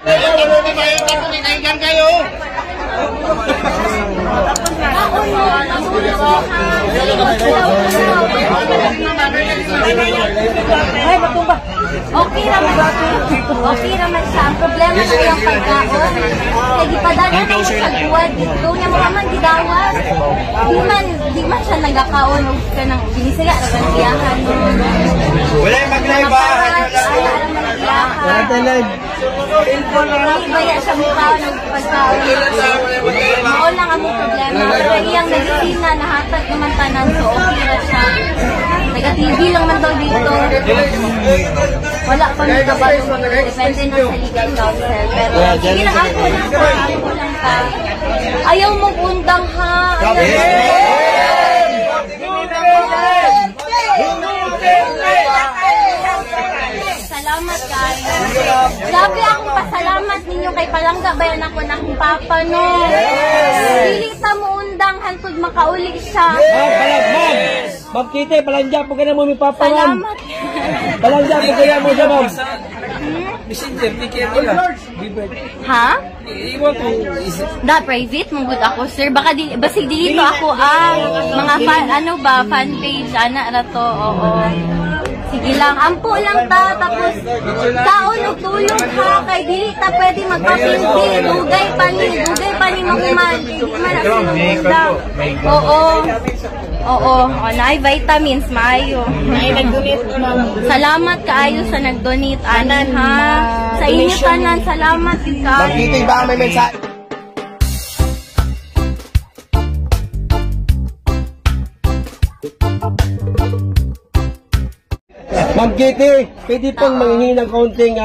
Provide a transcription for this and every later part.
Ay, matumba. Okay naman siya. Ang problema na yung pagkaon. Kaya gipadala na mo sa buwan. Dito niya mo naman gidawas. Di man siya nagkakaon. Ka nang binisaya na gantiyahan. Wala yung mag-live ba? Wala tayo. Ibaya siya mukha ng pagkaon. Mao lang ang problema. Pero iyang medisina nahatag naman tanan. So okay na siya. Taga-TV lang man daw dito. Wala pa nang kabalo. Depende na sa legal counsel. Pero sige lang, ako lang ka. Ayaw mong undang ha. Salamat kayo. Grabe akong pasalamat ninyo kay Palangga bayan ako na akong papa no. Dili ta mo undang hantod makauli siya. Ma'am Kitty, palanja po ka na mo mi papa ma'am. Salamat. Palanja po kaya mo siya ma'am. Messenger, di kaya nila. Ha? Iwan ko. Da private mong ako sir. Baka basig dito ako mga fan page ana ra to. Oo. Sige lang, ampo lang ta, tapos taon o tulog ha, kay dili ta pwede magpapindi, dugay pa ni mahuman, hindi man ako sinumundang. Oo, naay vitamins, maayo. Salamat kaayo sa nag-donate, anan ha. Sa inyo tanan, salamat ikaw. Magkita ba may mensahe? Ma'am Kitty, pwede pong manghingi ng kaunting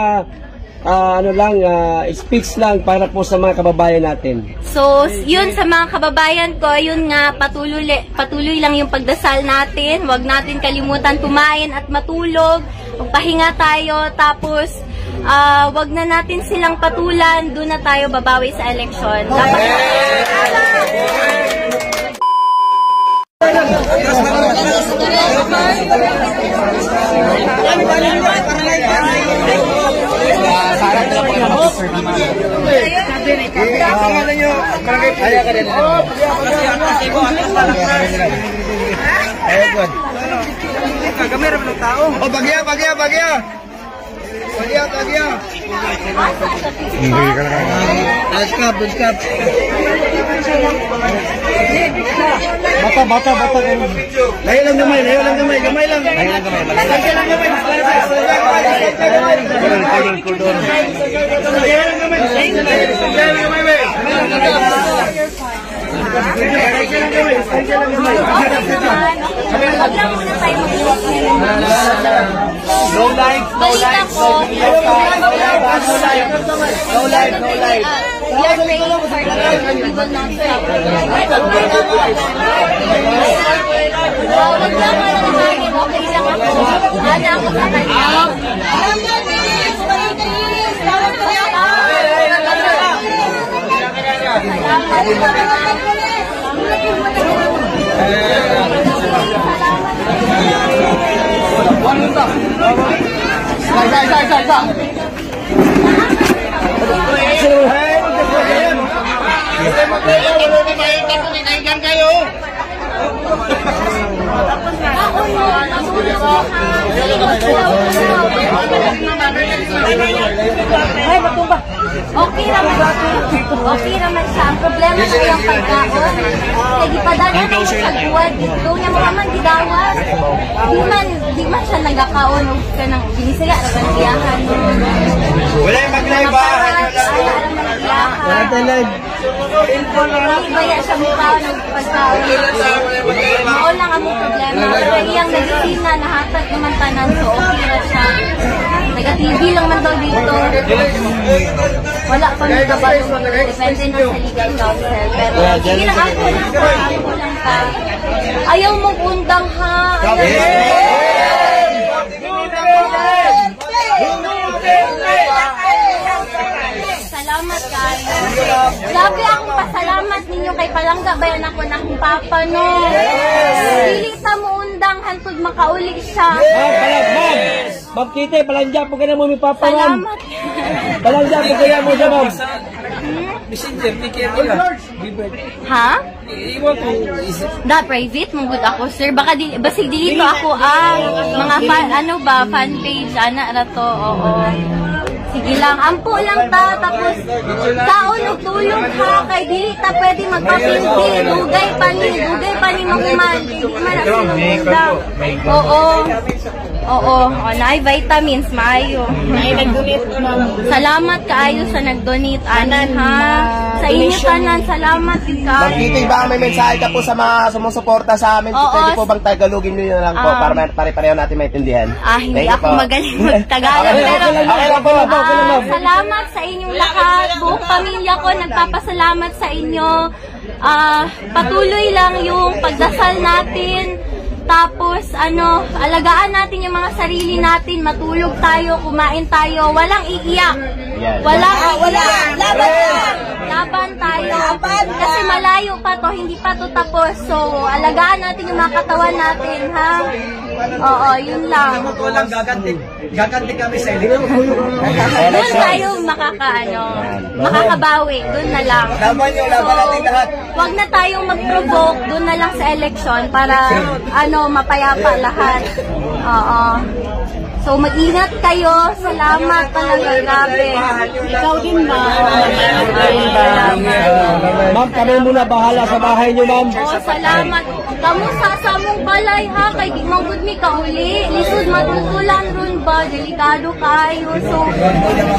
speech lang para po sa mga kababayan natin. So, yun sa mga kababayan ko, yun nga, patuloy lang yung pagdasal natin. Huwag natin kalimutan kumain at matulog. Magpahinga tayo, tapos wag na natin silang patulan. Doon na tayo babawi sa eleksyon. Bagya. Bata. Layo lang gamay. Gamay lang. No life. We are praying for the Lord. We will not stop. Wag lang ako nakain. Okay lang ako. Ana ako sa kanya. Ay, matumba. Okay naman siya. Ang problema na yung pagkaon. Kaya gipadala na mo sa buwan. Dito niya mo naman gidawas. Di man siya nagkakaon. Ka nang binisaya na gantiyahan. Wala yung mag-live ba? Wala tayo live. Ibaya siya mukha ng pagkaon. Mao lang ang problema. Pero iyang medisina nahatag naman tanan. So okay na siya. Taga-TV lang man daw dito. Wala pa nang kabalo. Depende na sa legal counsel. Pero sige lang, ako lang ka. Ayaw mong undang ha. Salamat kayo. Grabe akong pasalamat ninyo kay Palangga bayan ako na akong papa no. Dili ta mo undang hantod makauli siya. Ma'am Kitty, palanja po ka na mo mi papa ma'am. Salamat. Palanja po kaya mo siya, ma'am. Messenger, ni Kevin. Ha? Iwan ko. Da private mo gud ako, sir. Baka basig dito ako mga fan page ana ra to. Oo. Sige lang, ampo lang ta, tapos kaon og tulog ha, kay dili ta pwede magpapildi, dugay pa ni mahuman, dili man na sinugda. Oo, naay vitamins, maayo. Salamat kaayo sa nag-donate, anan ha. Sa inyo tanan, salamat yun Ma'am kaayo. Kitty, baka may mensahe ka po sa mga sumusuporta sa amin. Oo. Pwede po bang tagalogin nyo na lang po para pare-pareho natin maintindihan? Hindi Thank you ako po. magaling mag-Tagalog, pero Okay lang po. salamat sa inyong lahat. Buong pamilya ko nagpapasalamat sa inyo. Patuloy lang yung pagdasal natin. Tapos, alagaan natin yung mga sarili natin. Matulog tayo, kumain tayo. Walang iiyak. Walang iiyak. Laban tayo. Kasi malayo pa to, hindi pa to tapos. So, alagaan natin yung mga katawan natin, ha? Oo, yun lang. Walang gaganti kami sa eleksyon. Doon tayo makakabawi. Doon na lang. Laban nyo, laban natin lahat. Huwag na tayong mag-provoke. Doon na lang sa election para, mapayapa lahat. Oo. So, mag-ingat kayo. Salamat talaga. Grabe. Ikaw din ba? Ma'am, kami muna bahala sa bahay niyo, ma'am. Salamat. Kamu sa mong balay ha, kay di mong gud mi kauli. Lisod matutulan ron ba, delikado kayo. So,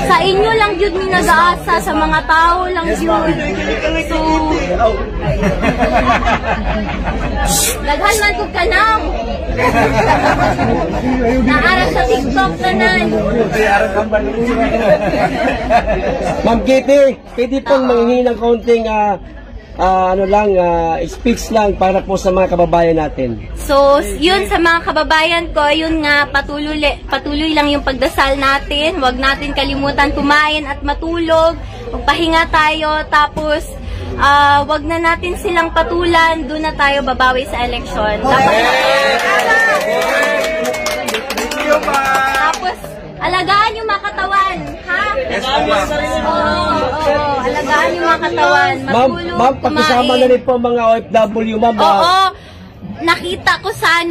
sa inyo lang jud mi nag-aasa, sa mga tao lang jud. So, daghan man ko kanang. Naara sa TikTok tanan. Ma'am Kitty, pwede pong manghingi ng kaunting speech lang para po sa mga kababayan natin. So, yun sa mga kababayan ko, yun nga, patuloy lang yung pagdasal natin. Huwag natin kalimutan kumain at matulog. Magpahinga tayo, tapos wag na natin silang patulan. Doon na tayo babawi sa eleksyon. Tapos, alagaan yung mga katawan, ha? Oo, alagaan yung mga katawan. Matulog, Ma'am, pakisama na rin po mga OFW, ma'am. Oo, nakita ko sa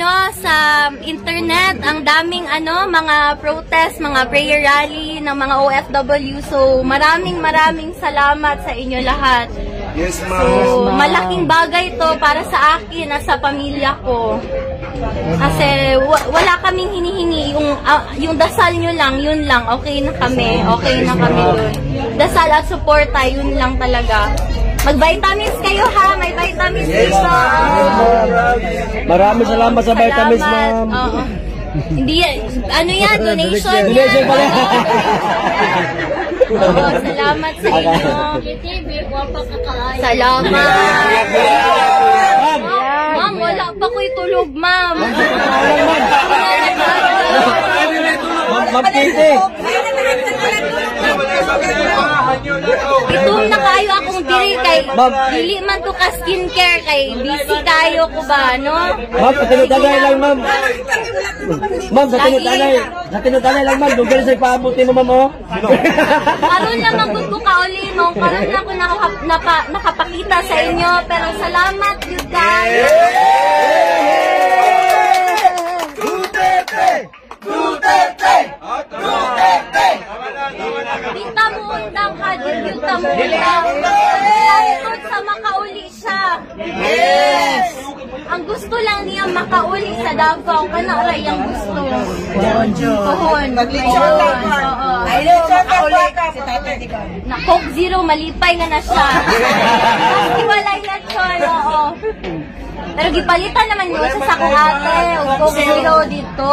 internet ang daming mga protest, mga prayer rally ng mga OFW. So, maraming salamat sa inyo lahat. Yes, So, malaking bagay to para sa akin at sa pamilya ko. Kasi wala kaming hinihingi, yung dasal nyo lang, yun lang, okay na kami dun. Dasal at suporta, yun lang talaga. Mag-vitamins kayo ha, may vitamins dito. Maraming salamat sa vitamins, ma'am. Oo. Hindi yan, donation yan. Donation pala. Oo, salamat sa inyo. Salamat. Ma'am, wala pa ko'y tulog, ma'am. Ma'am Kitty. Itum na kayo akong diri kay dili man to ka skincare kay busy kayo ko ba, no? Ma'am, patinutagay lang, ma'am. Ma'am, patinutagay lang, ma'am. Doon sa ipaabuti mo, ma'am, oh. Karon naman gud ko kauli mo, karon na ako nakapakita sa inyo, pero salamat yun guys. Dita mo undang ha, dita mo undang. Ito sa makauli siya. Yes! Ang gusto lang niya makauli sa Davao, kanaray ang gusto. Pohon. Maglitsyon lang. Oo. Ay, litsyon makauli si Tatay di ba? Na Coke Zero, malipay na siya. Kasi walay litsyon, oo. Pero gipalitan naman mo sa akong ate, o Coke Zero dito.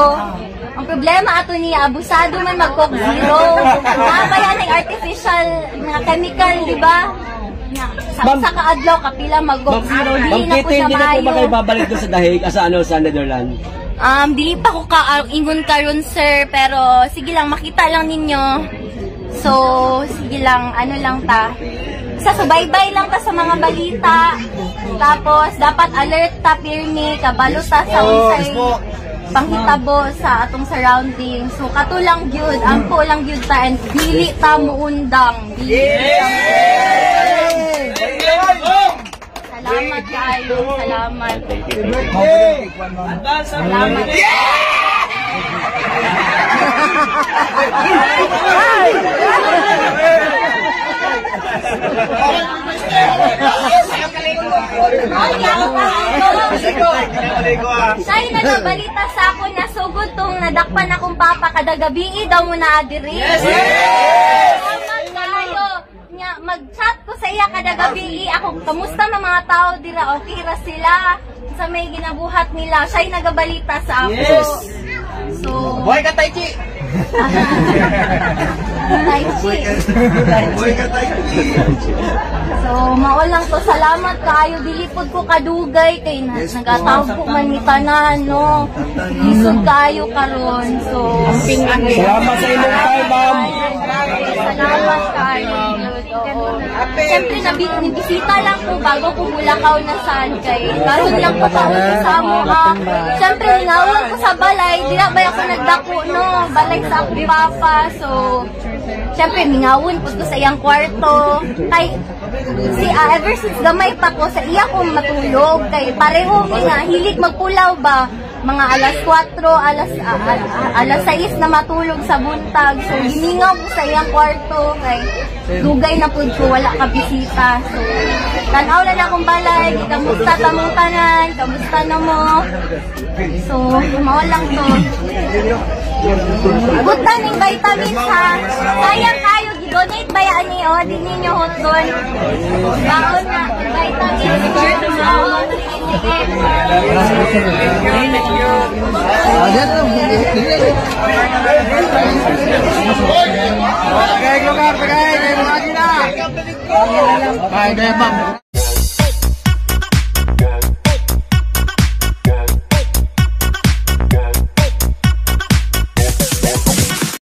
Ang problema ato niya, abusado man mag-Coke Zero. Nabayan ng artificial na chemical, di ba? Sa kaadlaw, kapila mag-Coke Zero. Dili na po siya Hindi na po ba kayo maayo. babalik doon sa dahig, sa Netherlands? Dili pa ko ingon karon sir, pero sige lang, makita lang ninyo. So, sige lang, lang ta. Subaybay lang ta sa mga balita. Tapos, dapat alert ta, pirmi, kabalo ta sa unsay panghitabo sa atong surroundings. So katulang gyud, angko lang gyud ta and dili ta muundang. Salamat kayo, salamat. Salamat. Say na nabalita sa ako na sugod tong nadakpan akong papa kada gabi daw mo na adiri. Salamat kayo. Nga mag-chat ko sa iya kada gabi ako kamusta na mga tao dira, okay ra sila sa may ginabuhat nila. Say nagabalita sa ako. So Buhay ka, Taichi! Buhay ka, Taichi! So, maol lang to. Salamat kayo. Dilipod ko kadugay kay nagatawag ko man ni tanan, no? Lisod kayo karon. So, Salamat sa inyong time, ma'am. salamat kayo. Siyempre, nabisita lang ko bago ko Bulacau na saan kay. Karon lang ko pauwi sa amo, ha? Siyempre, ngawag ko sa balay. Di na ba ako nagdako, no? Balay sa akong papa. So, siyempre, mingawon po ko sa iyang kwarto. Kay, ever since gamay pa ko, sa iya ko matulog. Kay, pareho nga, hilig magpulaw ba? Mga alas 4, alas 6 na matulog sa buntag. So, hiningaw ko sa iyang kwarto. Kay, dugay na po ko, wala ka bisita. So, tanaw na akong balay. Kamusta tamong tanan? Kamusta na mo? So, mawalang to. Punta ng vitamins, ha? Sayang kayo, gidonate ba yan ni o? Di ninyo hot doon. Baon na, vitamins. Baon, Pagay, lugar, pagay! Kayo mga gina! Pagay, ma'am!